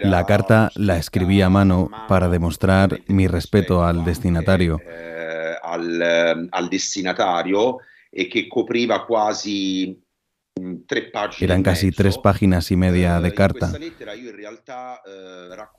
La carta la escribí a mano para demostrar mi respeto al destinatario. Al destinatario e che copriva quasi 3 pagine e Eran casi 3 mezzo. páginas y media de In questa carta. lettera io in realtà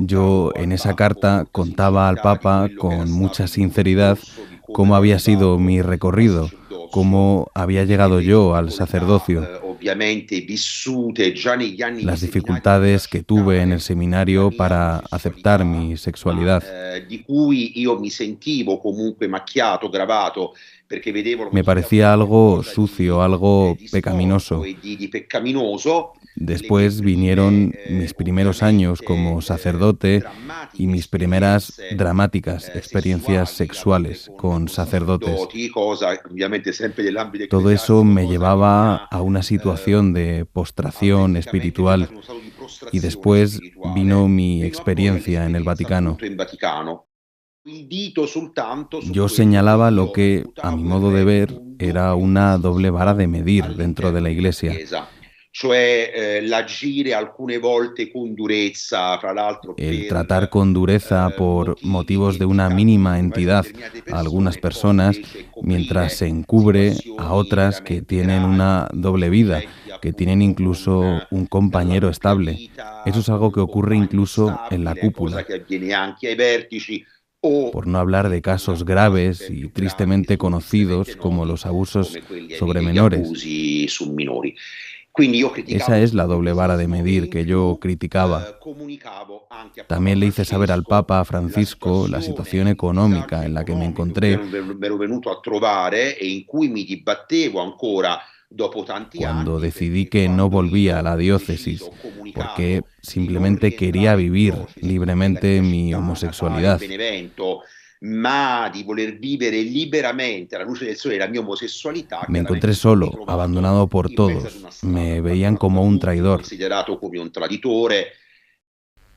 Yo raccontavo al en esa Papa con carta molta contaba al sincerità di Papa quello che era con stato mucha il mio sinceridad percorso, di come cómo ero había sido mi arrivato al recorrido, sacerdozio, cómo había le llegado yo al difficoltà sacerdocio, ovviamente vissute già negli anni di las seminario per dificultades que tuve en el accettare la seminario mia para aceptar omosessualità, mi ma sexualidad. di cui io mi sentivo comunque macchiato, gravato, perché vedevo Me l'omosessualità parecía come algo qualcosa sucio, algo di sporco pecaminoso. e di peccaminoso. Le mie Después prime, vinieron mis primeros años ovviamente, como sacerdote y drammatiche mis primeras esperienze dramáticas experiencias sessuali, la vite sexuales con con sacerdotes. sacerdoti, cosa ovviamente sempre nell'ambito Todo eso ecclesiastico, me cosa che mi llevaba ha a una situación de postración autenticamente gettato espiritual in uno stato di y prostrazione después vino spirituale, mi fino a poi experiencia en el all'esperienza Vaticano. appunto in Vaticano. Il dito soltanto su Yo quello che señalaba lo io que, a mi reputavo il modo de ver, era doppio una doble vara de mesticismo medir dentro de all'interno la della Iglesia. Chiesa, cioè l'agire alcune volte con durezza, fra l'altro El tratar per con dureza por motivi motivos che de una mínima dicanino verso entidad determinate a algunas persone, poi personas, invece mientras se coprire encubre a situazioni otras que veramente tienen gravi una o doble vida, soggetti que tienen appunto con incluso un la compañero doppia estable. Eso vita, es con algo un que ocurre compagno incluso en la stabile, cosa cúpula. che avviene anche ai vertici, o Por no hablar de casos casi graves ben y più gravi che tristemente sono tristemente conocidos como noti, los abusos come quelli sobre degli menores. abusi su minori. Quindi io Esa criticavo es questo la doble vara de doppiotismo e medir in que yo più criticaba. comunicavo anche a Papa También le hice saber al Francesco Papa la Francisco la situazione, situación il disagio económica en la que me economico in cui encontré ero venuto a trovare e in cui mi dibattevo ancora dopo tanti cuando anni, decidí perché que no quando volvía a io la ho deciso, diócesis ho porque comunicato di non simplemente quería rientrare in vivir diocesi nella libremente mia mi città natale, homosexualidad. Benevento, ma di voler vivere liberamente alla luce del sole la mia omosessualità, Me encontré chiaramente mi solo, trovato abandonado por in mezzo ad todos. una strada, Me veían abbandonato da como un tutti, traidor. considerato come un traditore.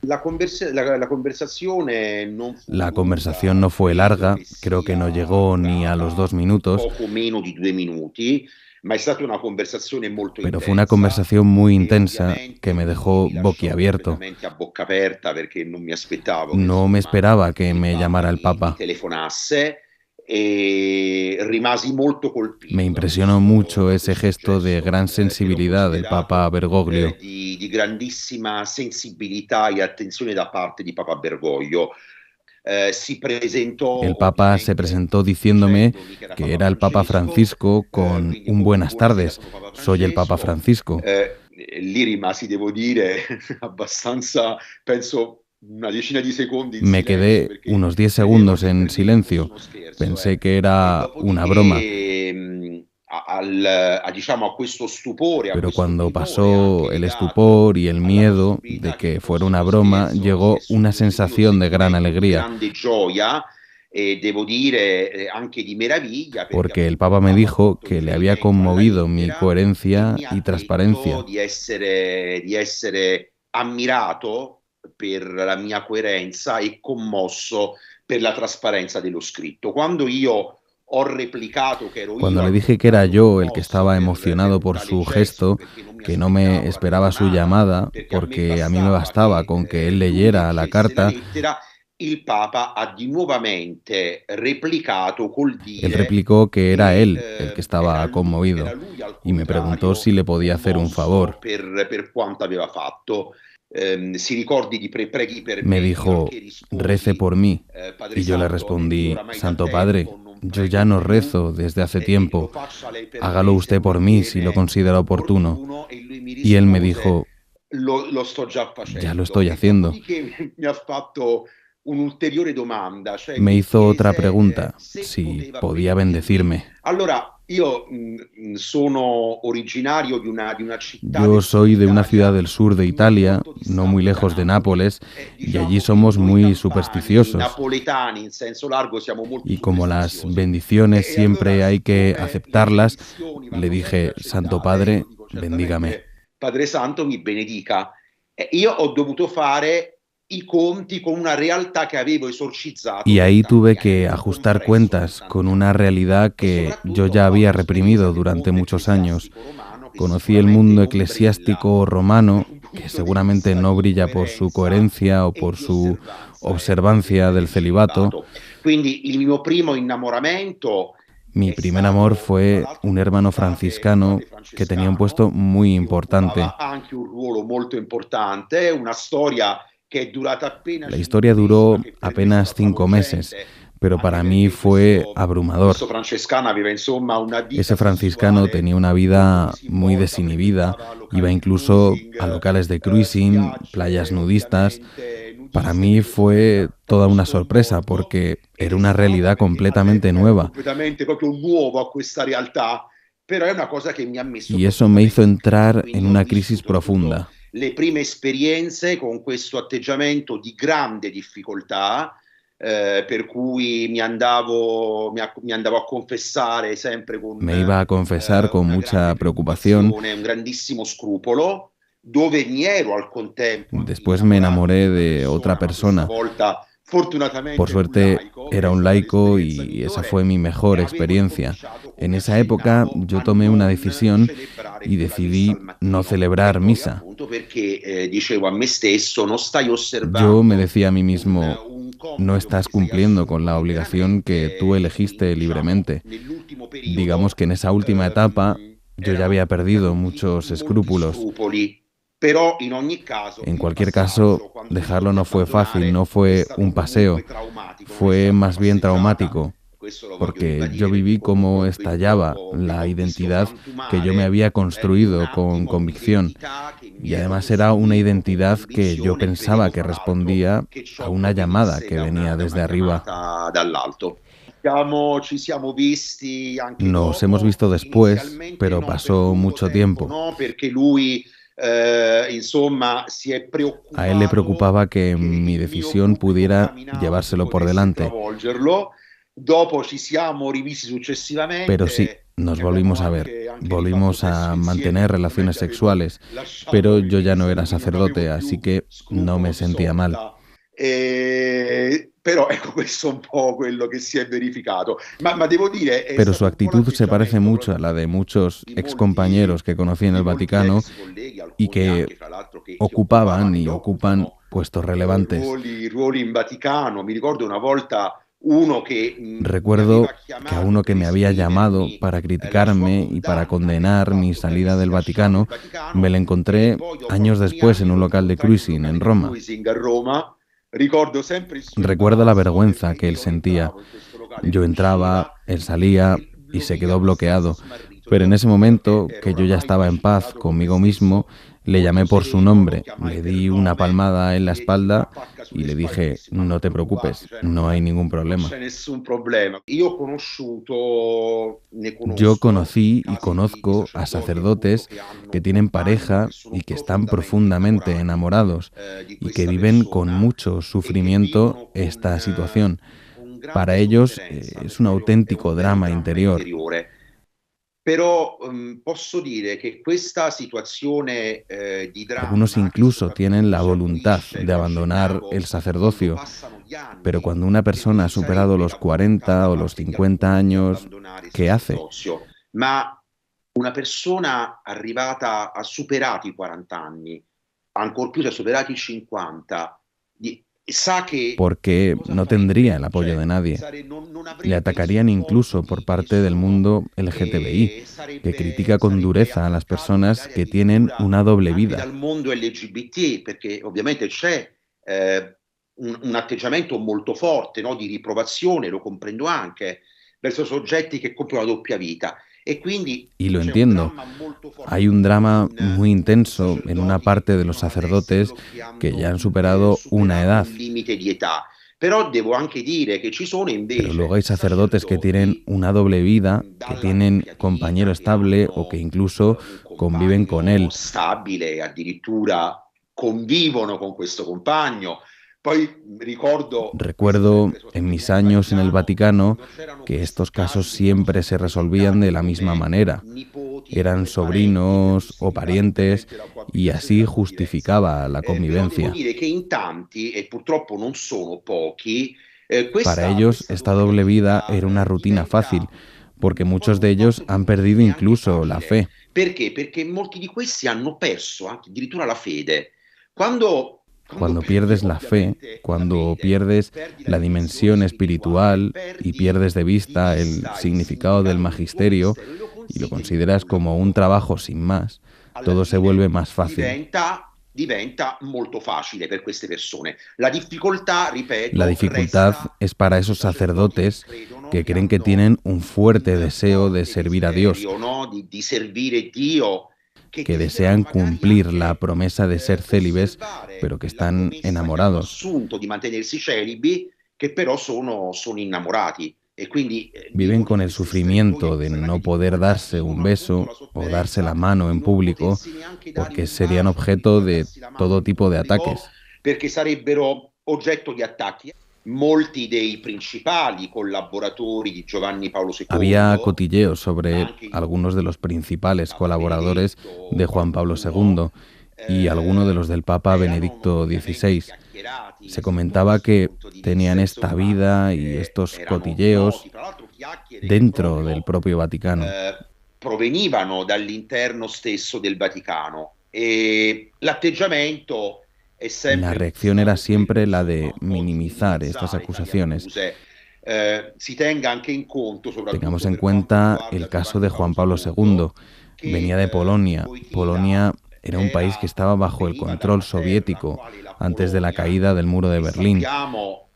La conversazione non fu La conversación lunga, no fue credo larga, che creo que no sia llegó ni a los durata 2 minutos, poco meno di 2 minuti, ma è stata una conversazione molto pero fue una intensa conversación muy e intensa que ovviamente me mi dejó lasciò boquiabierto. completamente a bocca aperta perché non mi aspettavo che No me insomma esperaba que il me Papa llamara el mi Papa. telefonasse e rimasi molto Me colpito impresionó mucho da ese questo gesto de gesto gran che l'ho sensibilidad del Papa considerato Bergoglio. di grandissima sensibilità e attenzione da parte di Papa Bergoglio. Si El presentò Papa se ovviamente presentó diciéndome dicendomi che era que Papa era el Papa Francesco, Francisco con quindi un buenas buonasera, tardes. sono Papa Soy el Papa Francesco. Francisco. Lì rimasi, devo dire, abbastanza, penso, una decina di secondi in Me silenzio quedé perché unos 10 credevo segundos che en per me fosse silencio. uno scherzo. Pensé que E era una broma. dopodiché, diciamo, a questo stupore, a Pero questo cuando timore anche pasó el legato estupor y el alla miedo de possibilità che que fuera fosse una uno broma, scherzo, si llegó una si sensación de gran susseguirono di alegría, grande gioia e devo dire anche di meraviglia perché porque el appunto il Papa me Papa ha dijo fatto que le había riferimento alla conmovido mi lettera e coherencia mi ha y detto transparencia. di essere ammirato per la mia coerenza e commosso per la trasparenza dello scritto. Quando io ho replicato che ero Cuando io le dije que era altrettanto yo el que commosso estaba per emocionado un por tale su gesto, gesto, perché non mi que no me aspettavo la esperaba su telefonata, llamada, perché a me porque a mí me bastava bastaba che con que él lui leyera la leggesse la carta, lettera, il Papa ha di nuovamente replicato col él dire replicó que era che él el que estaba era conmovido lui al y me preguntó contrario si le podía hacer un commosso favor. per quanto aveva fatto. Si ricordi di preghi per Me me, io al che dijo, rece risposi, por mí. Padre Y yo le Santo, io respondí, oramai da Santo Padre, tempo non yo prego ya no più, rezo desde hace lo tiempo. faccia lei per Hágalo me se usted lo por mí si lo ritiene considera oportuno. opportuno, e lui mi Y él me rispose, dijo, lo sto già ya lo facendo. estoy E haciendo. dopodiché mi ha fatto un'ulteriore domanda, cioè Me mi hizo otra chiese pregunta, se si poteva podía bendirmi. bendecirme. Allora, io sono originario di una città Yo del sud soy de una ciudad Italia del sur de non Italia, molto no muy distante da lejos de Napoli, Nápoles, e y allí diciamo che somos noi muy campani, supersticiosos. napoletani in senso largo, siamo molto Y como las superstiziosi. bendiciones Allora, siempre hay que siccome le aceptarlas, benedizioni le vanno sempre dije, Santo accettate, io Padre, dico bendígame. certamente Padre Santo mi benedica. Io ho dovuto fare i conti con una realtà che avevo esorcizzato Y per ahí tanti tuve anni, que avevo ajustar compresso per cuentas con tanti una anni. realidad E que yo soprattutto ho ya había fatto esperienza reprimido nel durante mondo muchos años. ecclesiastico romano, che Conocí el sicuramente mundo non brilla eclesiástico romano que seguramente no brilla por su coherencia o por su observancia del celibato. Quindi il mio primo innamoramento Mi è primer amor stato, tra fue l'altro, un con hermano un franciscano frate que tenía un puesto francescano muy che importante. occupava anche un ruolo molto importante, una storia che è durata appena La 5 historia mesi, ma duró che per me è apenas stata 5 meses, travolgente, pero anche para mí perché fue questo abrumador. francescano aveva insomma una vita Ese franciscano sessuale tenía una molto vida muy disinvolta, desinhibida, frequentava locali iba di incluso cruising, a locales de cruising, playas spiagge nudistas. ovviamente Para nudiste, mí vedo insomma fue era toda proprio una sorpresa sconvolto porque ed era è una strano realidad perché completamente all'epoca ero nueva. completamente proprio nuovo a questa realtà, però è una cosa che mi ha messo Y eso me hizo profondamente in crisi, entrar en quindi ho una crisis vissuto appunto profunda. le prime esperienze con questo atteggiamento di grande difficoltà, per cui mi andavo a confessare sempre con Me iba a confesar con una grande mucha preocupación. preoccupazione, un grandissimo scrupolo, dove mi ero al contempo anche Después me innamorato di enamoré una de otra persona, ma questa persona. volta Por fortunatamente un suerte laico, che era è un stata laico l'esperienza y esa migliore, fue mi e mejor avevo experiencia. incominciato, En come esa época accennavo, yo a tomé una non decisión celebrare y più la messa decidí al no mattino, e celebrar poi misa. appunto perché dicevo a me stesso, non stai Yo me osservando decía a mí mismo, un no compito che estás ti sei cumpliendo con assunto la obligación que tú liberamente, e elegiste quindi diciamo libremente. nell'ultimo Digamos periodo que en esa última etapa yo ya había erano perdido caduti muchos molti escrúpulos. scrupoli, però in ogni caso En il cualquier caso, passaggio, quando io dejarlo dovetti no fue fácil, abbandonare, no è fue stato un paseo, comunque traumatico, non è fue stata una más bien passeggiata, traumático, questo lo voglio porque yo ribadire perché viví comunque cómo estallaba la vedo questo identidad que yo me frantumare había in un construido con attimo convicción. un'identità che mi Y ero además era una costruito con identidad que yo convinzione, pensaba credevo que fra l'altro respondía che a ciò una llamada provenisse que venía da una desde arriba. chiamata dall'alto. Ci siamo visti anche Nos hemos dopo, visto después, inizialmente pero non per pasó lungo mucho tempo, tiempo. no, perché lui insomma si è A él le preoccupato preocupaba que che mi il mio decisión dubbio pudiera traminato llevárselo por potesse delante. travolgerlo. Dopo ci siamo rivisti Pero sí, successivamente nos e abbiamo volvimos a ver, anche rifatto volvimos sesso a insieme, mantener relaciones giustamente avevo sexuales, lasciato pero yo ya no rimessa, era quindi non avevo sacerdote, así più que no scrupolo me di sentía mal. sorta. Però ecco, questo è un po' quello che si è verificato. Ma devo dire, è Pero su stato un po' actitud se parece l'atteggiamento mucho a proprio la de muchos molti, excompañeros que conocí en di el molti Vaticano ex colleghi, y alcuni que anche, fra l'altro, che ocupaban occupavano e y che ocupan occupano puestos relevantes. ruoli in Vaticano. Mi ricordo una volta uno che mi aveva Recuerdo que a chiamato uno per que me había llamado esprimermi para la sua criticarme y para condanna per il condenar mi fatto che salida del avessi lasciato il Vaticano, me Vaticano, lo e encontré poi dopo años alcuni después en anni un lo local de incontrai in un cruising en locale di Roma. cruising a Roma. Ricordo sempre il suo Recuerdo la imbarazzo perché vergüenza que él io sentía. entravo in questo locale, Yo lui entraba, usciva él salía e y lo se vidi quedó abbastanza bloqueado. smarrito. Pero en Io, ese perché momento, ero que yo ya oramai estaba en paz pacificato con me conmigo mismo, stesso, le molto llamé por su sereno, lo nombre, chiamai le per di una nome, palmada en la gli diedi una espalda pacca y sulle le spalle e dije, dissi: ma no non te preoccuparti, preocupes, cioè no hay ningún non problema. c'è nessun problema. Io ho conosciuto, ne Yo conosco conocí y casi di conozco a sacerdoti appunto sacerdotes che hanno que tienen compagni pareja che sono y que están profondamente profundamente innamorati enamorados di y que questa viven con persona mucho e che sufrimiento vivono esta situación. con grande Para ellos sofferenza, es un perché è un auténtico vero drama dramma interior. interiore. Però posso dire che questa situazione di Algunos dramma, che incluso tienen soprattutto la si voluntad acuisce, de lo abandonar el accennavo, quando sacerdocio, passano gli pero anni, cuando una perché persona ha ci superado sarebbe los la volontà 40 da o los parte di 50 alcuni di años, abbandonare il ¿qué hace? sacerdozio, ma una persona arrivata a superati i 40 anni, ancor più se ha superati i 50, sa che Porque cosa no tendría el farebbe, apoyo cioè de nadie. non Le avrebbe il atacarían supporto incluso por di parte del nessuno mundo LGTBI, e que critica con sarebbe dureza a las attaccato personas magari que tienen addirittura una doble anche vida. dal mondo LGBT, perché ovviamente c'è un atteggiamento molto forte, no, di riprovazione, lo comprendo anche, verso soggetti che compiono una doppia vita. E quindi Y lo c'è un entiendo. dramma molto forte Hay un drama in muy intenso en una sacerdoti che parte de los vivono sacerdotes all'estero, che que ya hanno han superado una superato edad. un limite di età. Però devo anche dire che ci sono Pero luego hay invece sacerdotes que tienen sacerdoti una doble vida, que dalla tienen coppia di compañero vita, che estable o que hanno incluso un conviven con compagno él. stabile, addirittura convivono con questo compagno. Poi ricordo, questo Recuerdo sempre en mis nel años en el Vaticano, Vaticano quando c'erano que questi estos casos casi, venivano siempre se sempre resolvían presentati de la misma come manera. nipoti Eran oppure parenti per sobrinos o giustificare parientes ovviamente la y coabitazione e así la convivenza. justificaba la Però devo convivencia. dire che in tanti, e purtroppo non sono pochi, Para ellos questa esta doppia doble vida vita era una rutina fácil, diventa porque muchos de ellos han perdido incluso la fe. Perché? Perché molti di questi hanno perso anche addirittura la fede. Quando Cuando perdi pierdes la fe, ovviamente la cuando fede, pierdes perdi la la dimensión dimensione spirituale, espiritual y perdi pierdes de di vista el vista il significado del significato del tuo magisterio ministero e lo y lo consideri consideras nulla. como un trabajo sin más, Alla todo se vuelve fine más fácil. diventa molto facile per queste persone. La difficoltà, La ripeto, dificultad resta es para nei esos sacerdoti che sacerdotes credono, que che creen que hanno tienen un fuerte un deseo de forte servir a Dios, desiderio, no, di servire Dio, che que desiderano desean magari cumplir la anche promesa de ser célibes, osservare pero que la están promessa che hanno enamorados. assunto di mantenersi celibi, che però sono innamorati. E quindi Viven vivono in con el queste strettoie, sufrimiento in de questa grande no poder difficoltà, darse un vivono appunto beso la o darse sofferenza la mano di en non público, potersi neanche dare porque un serían bacio, objeto addirittura de darsi la mano todo in tipo de pubblico, ataques. perché sarebbero oggetto di attacchi. Molti dei principali collaboratori di Giovanni Paolo Había II, cotilleos ma sobre anche in algunos de los principales Papa colaboradores de Benedetto, Juan Pablo qualcuno, II y algunos de los del Papa erano Benedicto ovviamente XVI. chiacchierati Se sotto comentaba questo que punto di vista, tenían esta insomma, vida y estos erano noti, cotilleos tra l'altro chiacchiere che dentro del proprio propio Vaticano. provenivano dall'interno stesso del Vaticano e l'atteggiamento è La sempre reacción era stato quello, siempre la insomma, de un po' di minimizar estas minimizzare tali acusaciones. accuse. Si tenga anche in conto, Tengamos soprattutto en per quanto cuenta riguarda el caso Giovanni de Paolo Juan Pablo II, II. che Venía de Polonia. Wojtyla Polonia era un país que estaba bajo el veniva da control una terra soviético quale la antes de la Polonia, caída del muro de che Berlín, sappiamo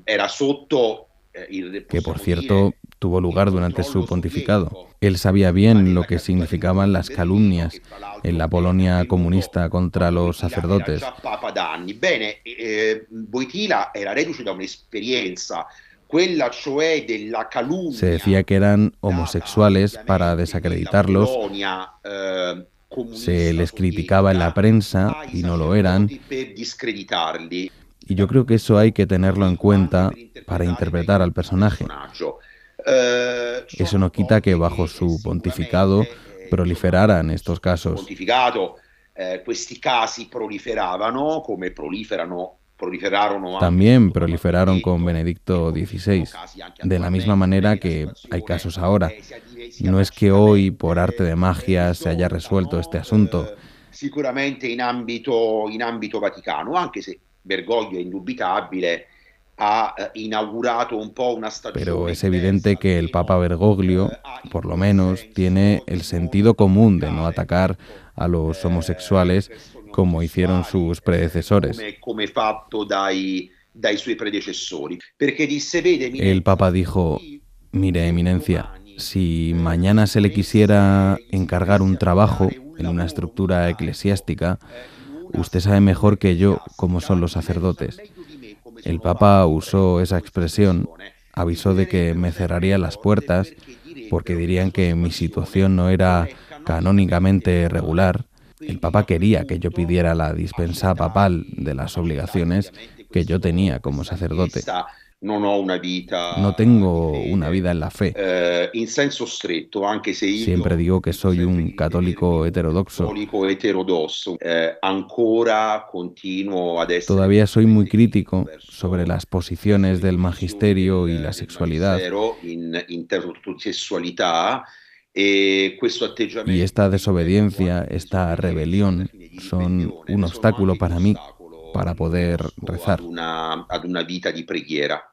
era sotto que por possiamo cierto dire, tuvo il lugar durante su controllo pontificado. sovietico. Él sabía Prima bien lo della que caduta del muro significaban di las Berlino, calumnias che tra en la l'altro è Polonia avvenuto comunista contra quando los Wojtyla era sacerdotes. già papa da anni. Bene, Wojtyla era reduce da un'esperienza, quella cioè della Se calunnia decía que eran data homosexuales para ovviamente nella desacreditarlos, Polonia se comunista les criticaba en la sovietica prensa ai y no lo eran, sacerdoti per discreditarli. y Da yo creo que eso hay appunto que tenerlo en spirito anche cuenta per para interpretare interpretar meglio al il personaje. personaggio. Ciò Eso non no quita que toglie bajo che su pontificado sicuramente insomma, proliferaran estos sotto il suo casos. pontificato questi casi proliferavano, come proliferarono anche También sotto Papa proliferaron con Benedetto e Benedicto come ci sono XVI, casi anche de la misma attualmente. Non è manera che la que hay situazione casos ahora. sia No es que hoy, por arte magicamente de magia, se haya risolta, resuelto este no? asunto, Sicuramente in ambito Vaticano, anche se Bergoglio è indubitabile, ha inaugurato un po' una pero stagione es diversa, evidente que el Papa almeno Bergoglio, ha in por lo quel menos, tiene senso el di non sentido común de no attaccare, atacar ecco, a los le homosexuales persone como hicieron omosessuali sus predecesores. come fatto dai suoi predecessori. Perché disse, vede, El Eminenza, Papa dijo: qui mire, se un Eminencia, domani si mañana gli se le dovesse, quisiera gli si encargar dovesse un trabajo affidare un en una lavoro, un estructura incarico eclesiástica, in una usted sabe struttura mejor que yo cómo son ecclesiastica, los lei lo sa sacerdotes. meglio di me come El sono Papa fatti, usó esa prendo questa expresión, espressione, mi avisó de que chiuderebbero me sempre cerraría le las porte puertas perché porque direbbero che la dirían sua que mi situazione situación no non era è canonicamente canónicamente regolare. regular. El Quindi Papa io a quel quería que yo punto pidiera la dispensa papal de las accettai obligaciones ovviamente que yo tenía como questa sacerdote. richiesta. Non ho una No vita di tengo una vida fede en la fe. in senso stretto, anche se Siempre io digo que dico soy sempre un di ritenermi católico un heterodoxo. cattolico eterodosso, ancora continuo ad essere Todavía soy muy profondamente critico crítico sobre verso las posiciones le del posizioni magisterio y la del sexualidad, magistero in termini di sessualità, e questo y atteggiamento esta che io reputo desobediencia, anche di esta disobbedienza, alla rebelión fine di son ribellione, un ne sono obstáculo anche di para mí ostacolo para poder riconosco ad rezar. una vita di preghiera.